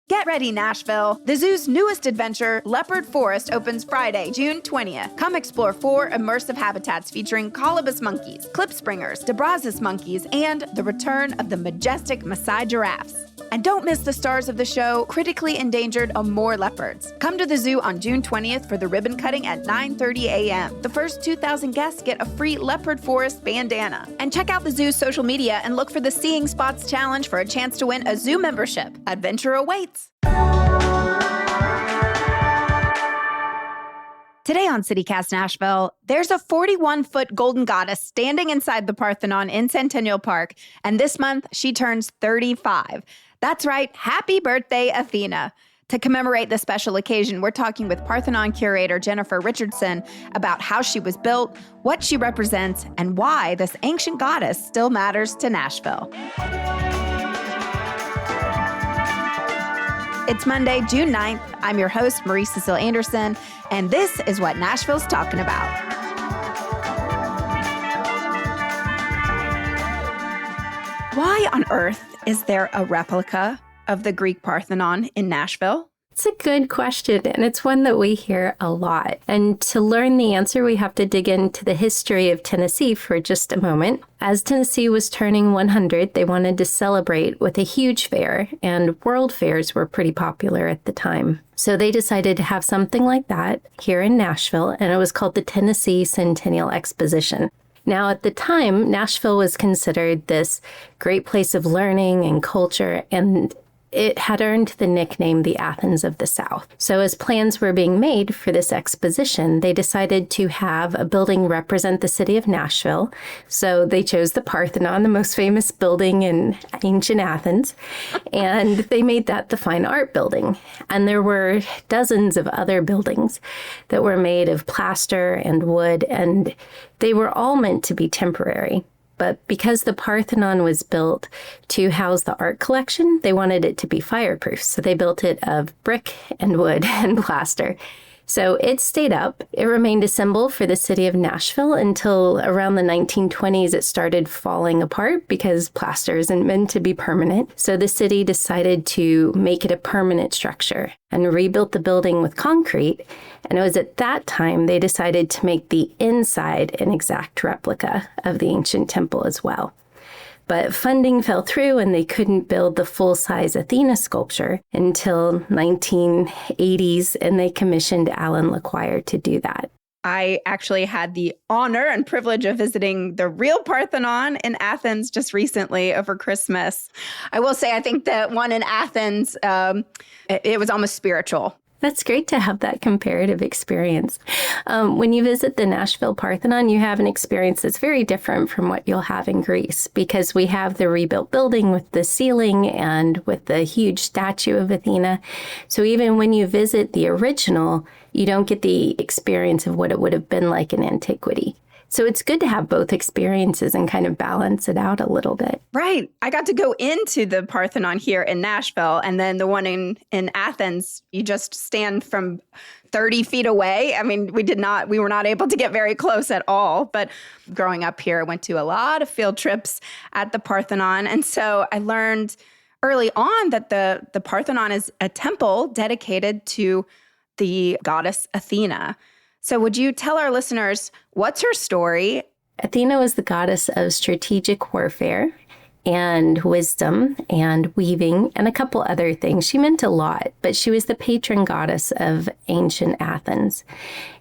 Get ready, Nashville! The zoo's newest adventure, Leopard Forest, opens Friday, June 20th. Come explore 4 immersive habitats featuring colobus monkeys, klipspringers, DeBrazis monkeys, and the return of the majestic Maasai giraffes. And don't miss the stars of the show, critically endangered Amur leopards. Come to the zoo on June 20th for the ribbon cutting at 9:30 a.m. The first 2,000 guests get a free Leopard Forest bandana. And check out the zoo's social media and look for the Seeing Spots Challenge for a chance to win a zoo membership. Adventure awaits. Today on CityCast Nashville, there's a 41-foot golden goddess standing inside the Parthenon in Centennial Park, and this month she turns 35. That's right, happy birthday, Athena. To commemorate this special occasion, we're talking with Parthenon curator Jennifer Richardson about how she was built, what she represents, and why this ancient goddess still matters to Nashville. It's Monday, June 9th. I'm your host, Marie Cecile Anderson, and this is what Nashville's talking about. Why on earth is there a replica of the Greek Parthenon in Nashville? It's a good question, and it's one that we hear a lot. And to learn the answer, we have to dig into the history of Tennessee for just a moment. As Tennessee was turning 100, they wanted to celebrate with a huge fair, and world fairs were pretty popular at the time. So they decided to have something like that here in Nashville, and it was called the Tennessee Centennial Exposition. Now, at the time, Nashville was considered this great place of learning and culture, and it had earned the nickname the Athens of the South. So as plans were being made for this exposition, they decided to have a building represent the city of Nashville. So they chose the Parthenon, the most famous building in ancient Athens, and they made that the fine art building. And there were dozens of other buildings that were made of plaster and wood, and they were all meant to be temporary. But because the Parthenon was built to house the art collection, they wanted it to be fireproof. So they built it of brick and wood and plaster. So it stayed up. It remained a symbol for the city of Nashville until around the 1920s. It started falling apart because plaster isn't meant to be permanent. So the city decided to make it a permanent structure and rebuilt the building with concrete. And it was at that time they decided to make the inside an exact replica of the ancient temple as well. But funding fell through and they couldn't build the full-size Athena sculpture until 1980s, and they commissioned Alan LeQuire to do that. I actually had the honor and privilege of visiting the real Parthenon in Athens just recently over Christmas. I will say, I think that one in Athens, it was almost spiritual. That's great to have that comparative experience. When you visit the Nashville Parthenon, you have an experience that's very different from what you'll have in Greece, because we have the rebuilt building with the ceiling and with the huge statue of Athena. So even when you visit the original, you don't get the experience of what it would have been like in antiquity. So it's good to have both experiences and kind of balance it out a little bit. Right. I got to go into the Parthenon here in Nashville, and then the one in Athens, you just stand from 30 feet away. I mean, we were not able to get very close at all. But growing up here, I went to a lot of field trips at the Parthenon. And so I learned early on that the Parthenon is a temple dedicated to the goddess Athena. So would you tell our listeners, what's her story? Athena was the goddess of strategic warfare and wisdom and weaving and a couple other things. She meant a lot, but she was the patron goddess of ancient Athens.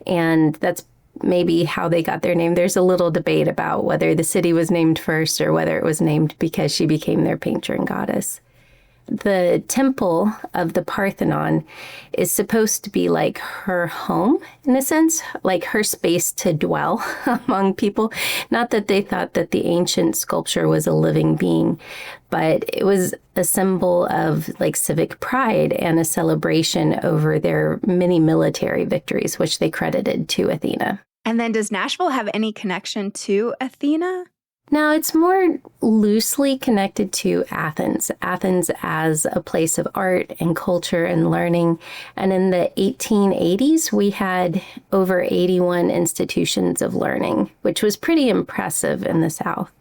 And that's maybe how they got their name. There's a little debate about whether the city was named first or whether it was named because she became their patron goddess. The temple of the Parthenon is supposed to be like her home, in a sense, like her space to dwell among people. Not that they thought that the ancient sculpture was a living being, but it was a symbol of like civic pride and a celebration over their many military victories, which they credited to Athena. And then does Nashville have any connection to Athena? Now, it's more loosely connected to Athens as a place of art and culture and learning. And in the 1880s, we had over 81 institutions of learning, which was pretty impressive in the South.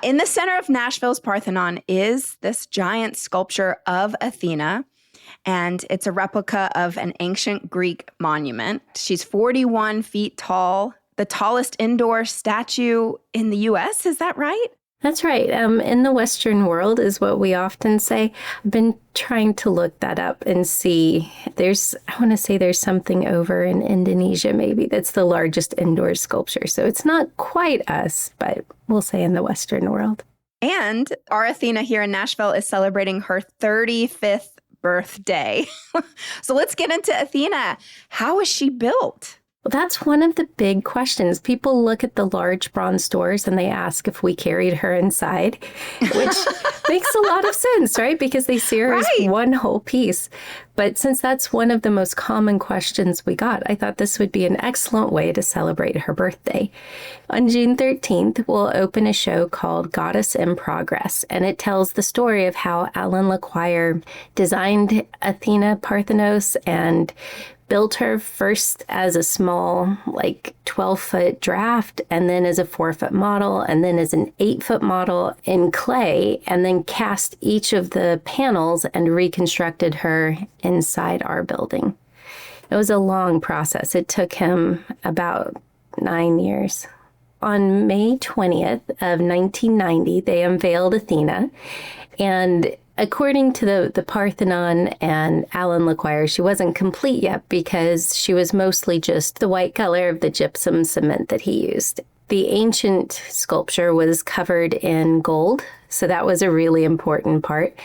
In the center of Nashville's Parthenon is this giant sculpture of Athena. and it's a replica of an ancient Greek monument. She's 41 feet tall, the tallest indoor statue in the U.S., is that right? That's right. In the Western world is what we often say. I've been trying to look that up and see. I want to say there's something over in Indonesia, maybe, that's the largest indoor sculpture. So it's not quite us, but we'll say in the Western world. And our Athena here in Nashville is celebrating her 35th birthday. So let's get into Athena. How was she built? Well, that's one of the big questions. People look at the large bronze doors and they ask if we carried her inside, which makes a lot of sense, right? Because they see her as one whole piece. But since that's one of the most common questions we got, I thought this would be an excellent way to celebrate her birthday. On June 13th, we'll open a show called Goddess in Progress, and it tells the story of how Alan LeQuire designed Athena Parthenos and built her first as a small, 12-foot draft, and then as a 4-foot model, and then as an 8-foot model in clay, and then cast each of the panels and reconstructed her inside our building. It was a long process. It took him about 9 years. On May 20th of 1990, they unveiled Athena, and according to the Parthenon and Alan LeQuire, she wasn't complete yet because she was mostly just the white color of the gypsum cement that he used. The ancient sculpture was covered in gold, so that was a really important part.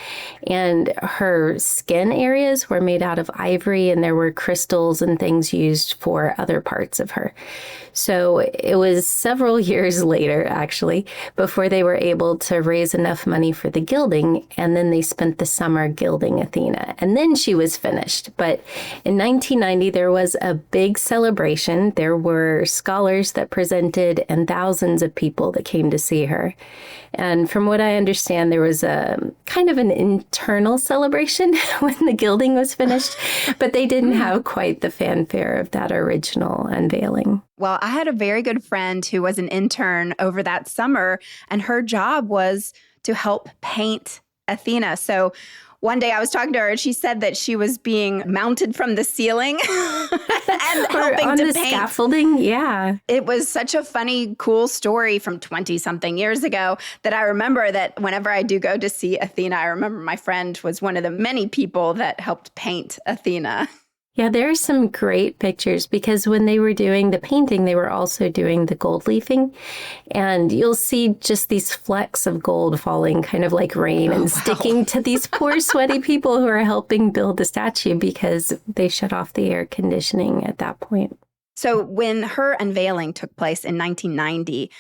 And her skin areas were made out of ivory, and there were crystals and things used for other parts of her. So it was several years later, actually, before they were able to raise enough money for the gilding, and then they spent the summer gilding Athena. And then she was finished. But in 1990, there was a big celebration. There were scholars that presented and thousands of people that came to see her. And from what I understand, there was a kind of an internal celebration when the gilding was finished, but they didn't have quite the fanfare of that original unveiling. Well, I had a very good friend who was an intern over that summer, and her job was to help paint Athena. So one day I was talking to her and she said that she was being mounted from the ceiling and helping on to the paint. Scaffolding. Yeah. It was such a funny, cool story from 20-something years ago that I remember that whenever I do go to see Athena, I remember my friend was one of the many people that helped paint Athena. Yeah, there are some great pictures because when they were doing the painting, they were also doing the gold leafing. And you'll see just these flecks of gold falling kind of like rain and sticking to these poor sweaty people who are helping build the statue because they shut off the air conditioning at that point. So when her unveiling took place in 1990,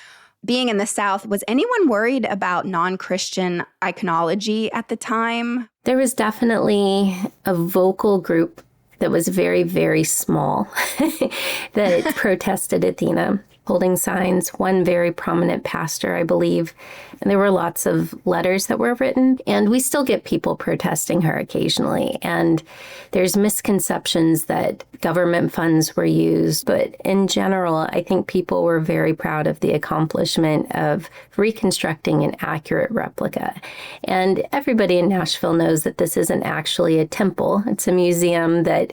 being in the South, was anyone worried about non-Christian iconology at the time? There was definitely a vocal group that was very, very small that protested Athena, holding signs, one very prominent pastor, I believe. And there were lots of letters that were written, and we still get people protesting her occasionally. And there's misconceptions that government funds were used, but in general, I think people were very proud of the accomplishment of reconstructing an accurate replica. And everybody in Nashville knows that this isn't actually a temple. It's a museum that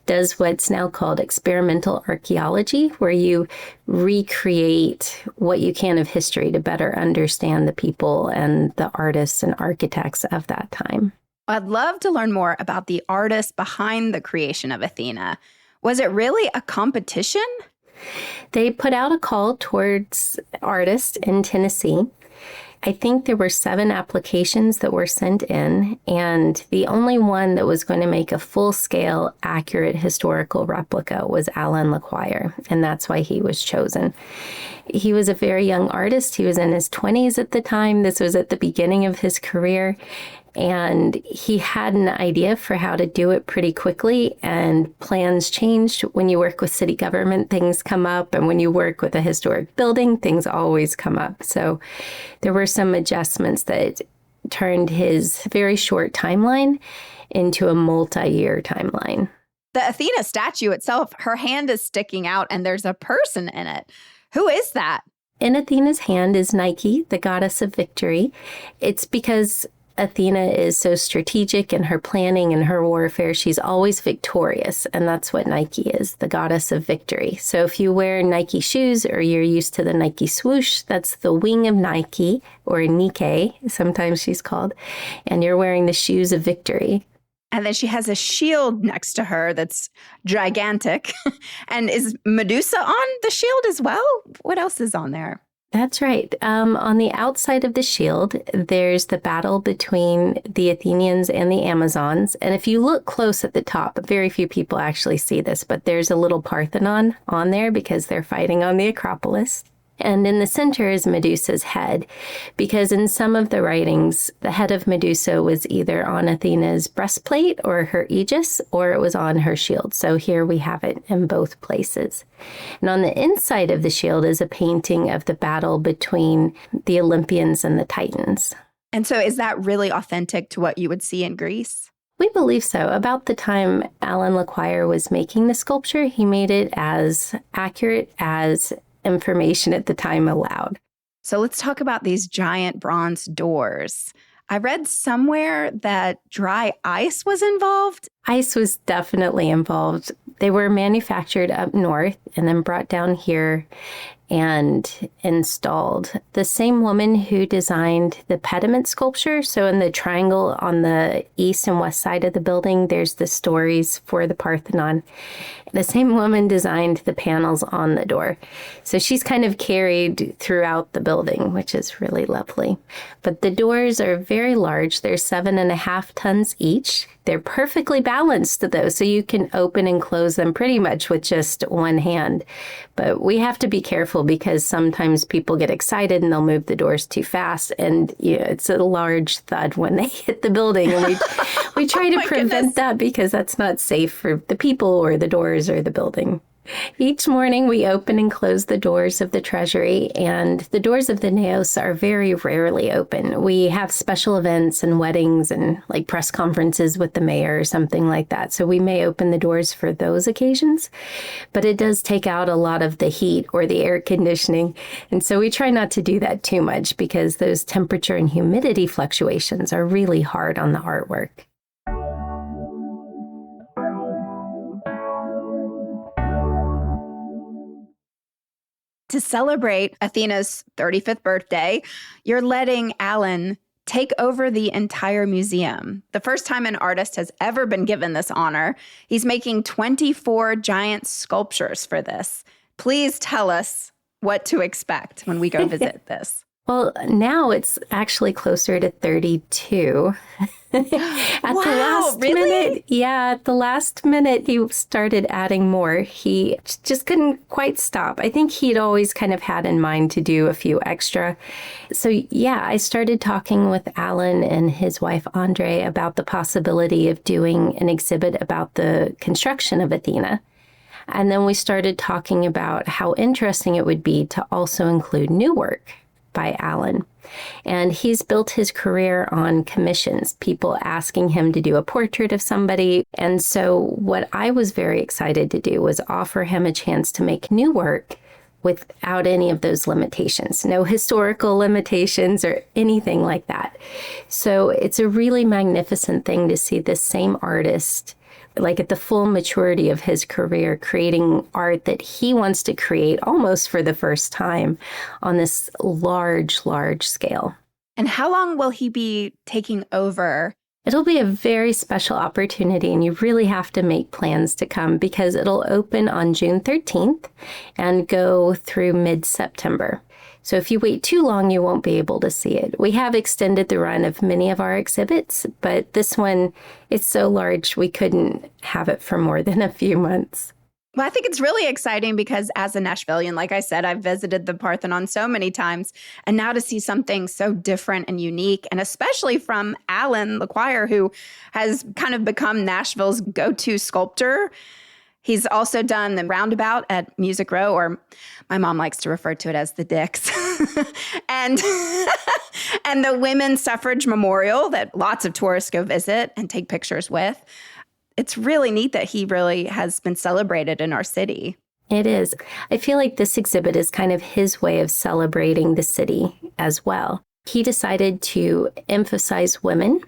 does what's now called experimental archaeology, where you recreate what you can of history to better understand the people and the artists and architects of that time. I'd love to learn more about the artists behind the creation of Athena. Was it really a competition? They put out a call towards artists in Tennessee. I think there were 7 applications that were sent in, and the only one that was going to make a full-scale, accurate historical replica was Alan LeQuire, and that's why he was chosen. He was a very young artist. He was in his 20s at the time. This was at the beginning of his career, and he had an idea for how to do it pretty quickly, and plans changed. When you work with city government, things come up, and when you work with a historic building, things always come up. So there were some adjustments that turned his very short timeline into a multi-year timeline. The Athena statue itself, her hand is sticking out and there's a person in it. Who is that? In Athena's hand is Nike, the goddess of victory. It's because Athena is so strategic in her planning and her warfare. She's always victorious, and that's what Nike is, the goddess of victory. So if you wear Nike shoes or you're used to the Nike swoosh, that's the wing of Nike, or Nike, sometimes she's called, and you're wearing the shoes of victory. And then she has a shield next to her that's gigantic. And is Medusa on the shield as well? What else is on there? That's right. On the outside of the shield, there's the battle between the Athenians and the Amazons. And if you look close at the top, very few people actually see this, but there's a little Parthenon on there because they're fighting on the Acropolis. And in the center is Medusa's head, because in some of the writings, the head of Medusa was either on Athena's breastplate or her aegis, or it was on her shield. So here we have it in both places. And on the inside of the shield is a painting of the battle between the Olympians and the Titans. And so is that really authentic to what you would see in Greece? We believe so. About the time Alan Lequire was making the sculpture, he made it as accurate as information at the time allowed. So let's talk about these giant bronze doors. I read somewhere that dry ice was involved. Ice was definitely involved. They were manufactured up north and then brought down here and installed. The same woman who designed the pediment sculpture, so in the triangle on the east and west side of the building, there's the stories for the Parthenon. The same woman designed the panels on the door. So she's kind of carried throughout the building, which is really lovely. But the doors are very large. They're 7.5 tons each. They're perfectly balanced, though, so you can open and close them pretty much with just one hand. But we have to be careful because sometimes people get excited and they'll move the doors too fast, and it's a large thud when they hit the building. And we try to prevent that because that's not safe for the people or the doors or the building. Each morning we open and close the doors of the treasury, and the doors of the naos are very rarely open. We have special events and weddings and like press conferences with the mayor or something like that. So we may open the doors for those occasions, but it does take out a lot of the heat or the air conditioning. And so we try not to do that too much because those temperature and humidity fluctuations are really hard on the artwork. To celebrate Athena's 35th birthday, you're letting Alan take over the entire museum. The first time an artist has ever been given this honor. He's making 24 giant sculptures for this. Please tell us what to expect when we go visit this. Well, now it's actually closer to 32. At the last minute, at the last minute, he started adding more. He just couldn't quite stop. I think he'd always kind of had in mind to do a few extra. So I started talking with Alan and his wife, Andre, about the possibility of doing an exhibit about the construction of Athena. And then we started talking about how interesting it would be to also include new work by Alan. And he's built his career on commissions, people asking him to do a portrait of somebody. And so what I was very excited to do was offer him a chance to make new work without any of those limitations, no historical limitations or anything like that. So it's a really magnificent thing to see this same artist, like at the full maturity of his career, creating art that he wants to create almost for the first time on this large scale. And how long will he be taking over? It'll be a very special opportunity, and you really have to make plans to come because it'll open on June 13th and go through mid-September. So if you wait too long, you won't be able to see it. We have extended the run of many of our exhibits, but this one, it's so large, we couldn't have it for more than a few months. Well, I think it's really exciting because as a Nashvilleian, like I said, I've visited the Parthenon so many times. And now to see something so different and unique, and especially from Alan Lequire, who has kind of become Nashville's go-to sculptor. He's also done the roundabout at Music Row, or my mom likes to refer to it as the Dicks, and the Women's Suffrage Memorial that lots of tourists go visit and take pictures with. It's really neat that he really has been celebrated in our city. It is. I feel like this exhibit is kind of his way of celebrating the city as well. He decided to emphasize women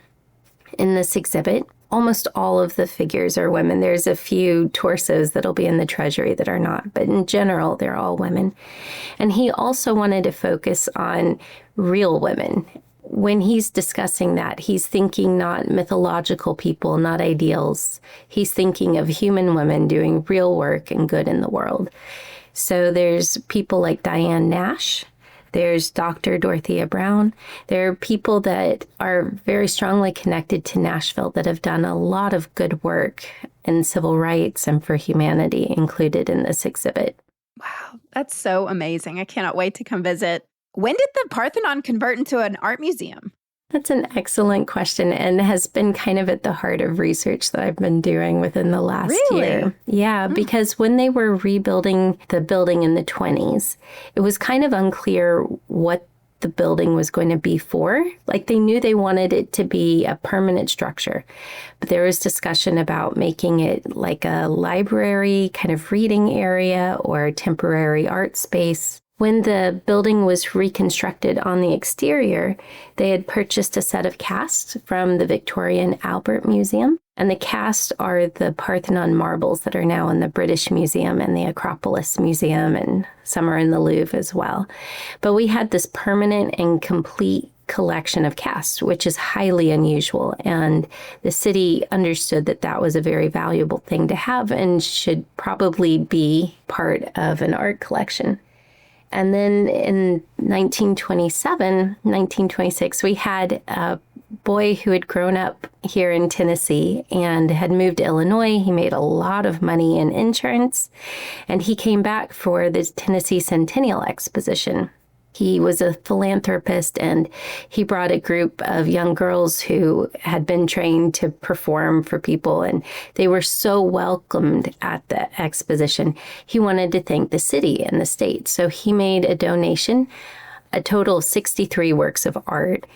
in this exhibit. Almost all of the figures are women. There's a few torsos that'll be in the treasury that are not, but in general, they're all women. And he also wanted to focus on real women. When he's discussing that, he's thinking not mythological people, not ideals. He's thinking of human women doing real work and good in the world. So there's people like Diane Nash. There's Dr. Dorothea Brown. There are people that are very strongly connected to Nashville that have done a lot of good work in civil rights and for humanity included in this exhibit. Wow, that's so amazing. I cannot wait to come visit. When did the Parthenon convert into an art museum? That's an excellent question and has been kind of at the heart of research that I've been doing within the last year. Yeah, because when they were rebuilding the building in the 20s, it was kind of unclear what the building was going to be for. Like they knew they wanted it to be a permanent structure, but there was discussion about making it like a library, kind of reading area or a temporary art space. When the building was reconstructed on the exterior, they had purchased a set of casts from the Victorian Albert Museum. And the casts are the Parthenon marbles that are now in the British Museum and the Acropolis Museum, and some are in the Louvre as well. But we had this permanent and complete collection of casts, which is highly unusual. And the city understood that that was a very valuable thing to have and should probably be part of an art collection. And then in 1926, we had a boy who had grown up here in Tennessee and had moved to Illinois. He made a lot of money in insurance, and he came back for the Tennessee Centennial Exposition. He was a philanthropist, and he brought a group of young girls who had been trained to perform for people, and they were so welcomed at the exposition. He wanted to thank the city and the state, so he made a donation, a total of 63 works of art.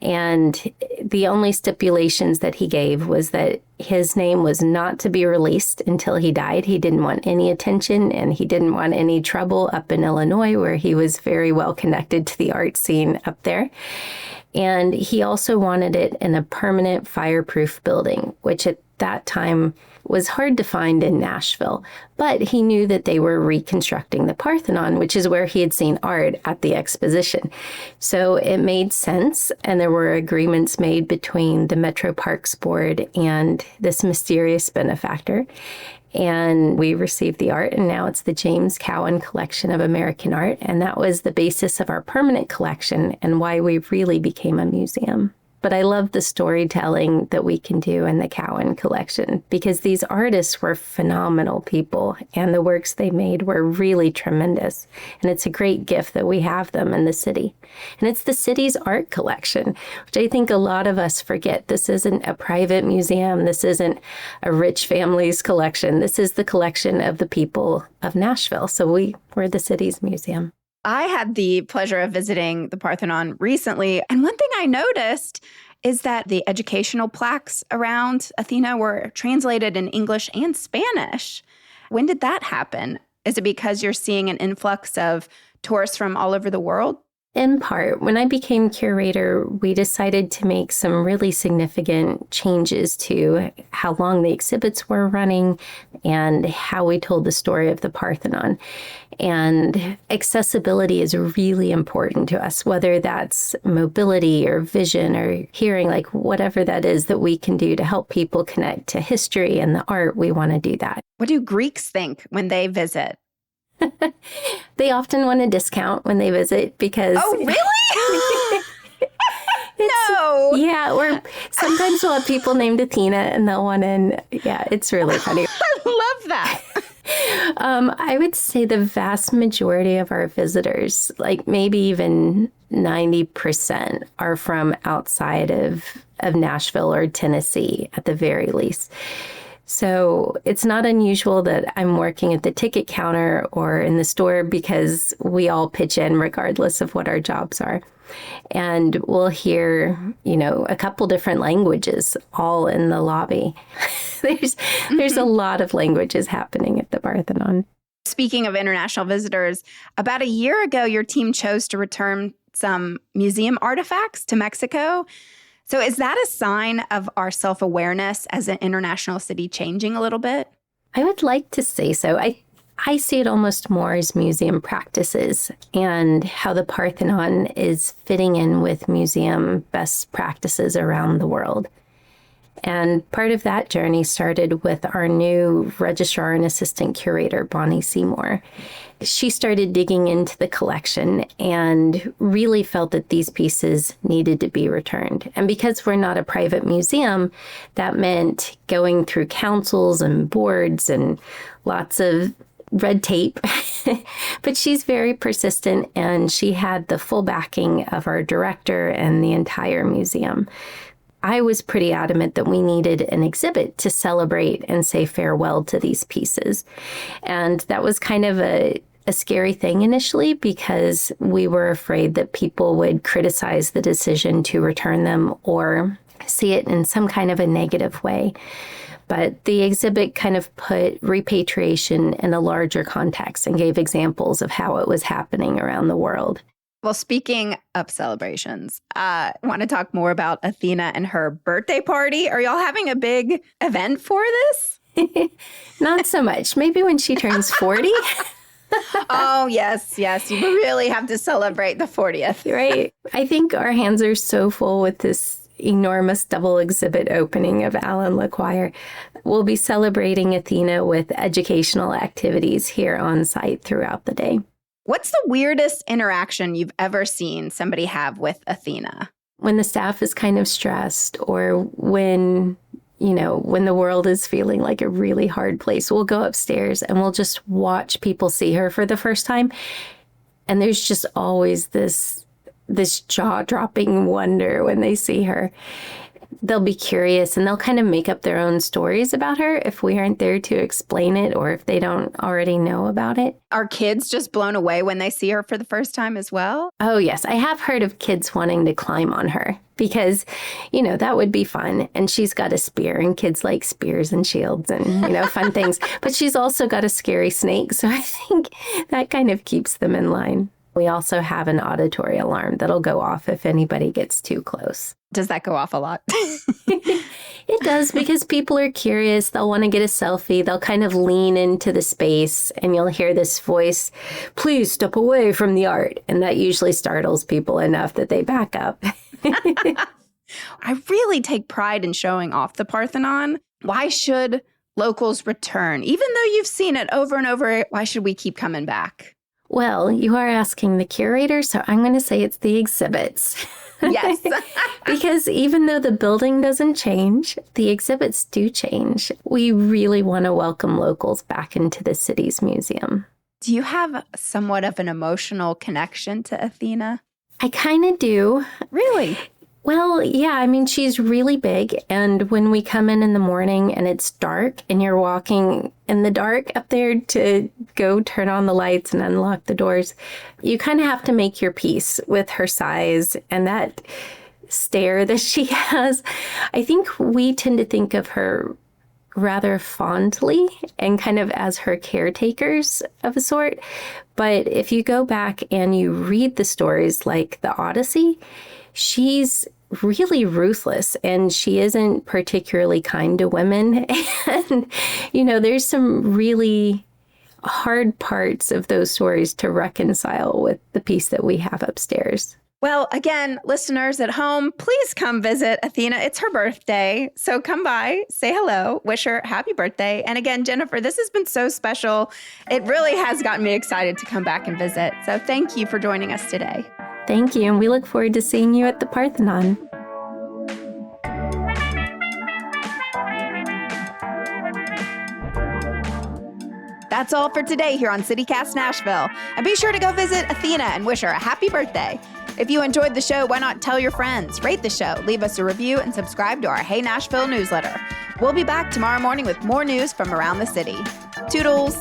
And the only stipulations that he gave was that his name was not to be released until he died. He didn't want any attention and he didn't want any trouble up in Illinois, where he was very well connected to the art scene up there. And he also wanted it in a permanent fireproof building, which at that time was hard to find in Nashville. But he knew that they were reconstructing the Parthenon, which is where he had seen art at the exposition. So it made sense, and there were agreements made between the Metro Parks Board and this mysterious benefactor. And we received the art, and now it's the James Cowan Collection of American Art. And that was the basis of our permanent collection and why we really became a museum. But I love the storytelling that we can do in the Cowan collection, because these artists were phenomenal people and the works they made were really tremendous. And it's a great gift that we have them in the city. And it's the city's art collection, which I think a lot of us forget. This isn't a private museum. This isn't a rich family's collection. This is the collection of the people of Nashville. So we're the city's museum. I had the pleasure of visiting the Parthenon recently, and one thing I noticed is that the educational plaques around Athena were translated in English and Spanish. When did that happen? Is it because you're seeing an influx of tourists from all over the world? In part, when I became curator, we decided to make some really significant changes to how long the exhibits were running and how we told the story of the Parthenon. And accessibility is really important to us, whether that's mobility or vision or hearing, like whatever that is that we can do to help people connect to history and the art, we want to do that. What do Greeks think when they visit? They often want a discount when they visit because... Oh, really? No. Yeah, or sometimes we'll have people named Athena and they'll want in. Yeah, it's really funny. I love that. I would say the vast majority of our visitors, like maybe even 90%, are from outside of Nashville or Tennessee at the very least. So it's not unusual that I'm working at the ticket counter or in the store because we all pitch in regardless of what our jobs are. And we'll hear, a couple different languages all in the lobby. There's a lot of languages happening at the Parthenon. Speaking of international visitors, about a year ago, your team chose to return some museum artifacts to Mexico. So is that a sign of our self-awareness as an international city changing a little bit? I would like to say so. I see it almost more as museum practices and how the Parthenon is fitting in with museum best practices around the world. And part of that journey started with our new registrar and assistant curator, Bonnie Seymour. She started digging into the collection and really felt that these pieces needed to be returned. And because we're not a private museum, that meant going through councils and boards and lots of red tape. But she's very persistent, and she had the full backing of our director and the entire museum. I was pretty adamant that we needed an exhibit to celebrate and say farewell to these pieces. And that was kind of a scary thing initially, because we were afraid that people would criticize the decision to return them or see it in some kind of a negative way. But the exhibit kind of put repatriation in a larger context and gave examples of how it was happening around the world. Well, speaking of celebrations, I want to talk more about Athena and her birthday party. Are y'all having a big event for this? Not so much. Maybe when she turns 40. Oh, yes. You really have to celebrate the 40th. Right. I think our hands are so full with this enormous double exhibit opening of Alan LeQuire. We'll be celebrating Athena with educational activities here on site throughout the day. What's the weirdest interaction you've ever seen somebody have with Athena? When the staff is kind of stressed, or when the world is feeling like a really hard place, we'll go upstairs and we'll just watch people see her for the first time. And there's just always this jaw-dropping wonder when they see her. They'll be curious and they'll kind of make up their own stories about her if we aren't there to explain it, or if they don't already know about it. Are kids just blown away when they see her for the first time as well? Oh, yes. I have heard of kids wanting to climb on her because, that would be fun. And she's got a spear, and kids like spears and shields and, fun things. But she's also got a scary snake. So I think that kind of keeps them in line. We also have an auditory alarm that'll go off if anybody gets too close. Does that go off a lot? It does, because people are curious. They'll want to get a selfie. They'll kind of lean into the space, and you'll hear this voice, "Please step away from the art." And that usually startles people enough that they back up. I really take pride in showing off the Parthenon. Why should locals return? Even though you've seen it over and over, why should we keep coming back? Well, you are asking the curator, so I'm going to say it's the exhibits. Yes. Because even though the building doesn't change, the exhibits do change. We really want to welcome locals back into the city's museum. Do you have somewhat of an emotional connection to Athena? I kind of do. Really? Well, yeah, I mean, she's really big. And when we come in the morning and it's dark and you're walking in the dark up there to go turn on the lights and unlock the doors, you kind of have to make your peace with her size and that stare that she has. I think we tend to think of her rather fondly and kind of as her caretakers of a sort. But if you go back and you read the stories like the Odyssey, she's really ruthless, and she isn't particularly kind to women. And, there's some really hard parts of those stories to reconcile with the piece that we have upstairs. Well, again, listeners at home, please come visit Athena. It's her birthday. So come by, say hello, wish her happy birthday. And again, Jennifer, this has been so special. It really has gotten me excited to come back and visit. So thank you for joining us today. Thank you, and we look forward to seeing you at the Parthenon. That's all for today here on CityCast Nashville. And be sure to go visit Athena and wish her a happy birthday. If you enjoyed the show, why not tell your friends, rate the show, leave us a review, and subscribe to our Hey Nashville newsletter. We'll be back tomorrow morning with more news from around the city. Toodles!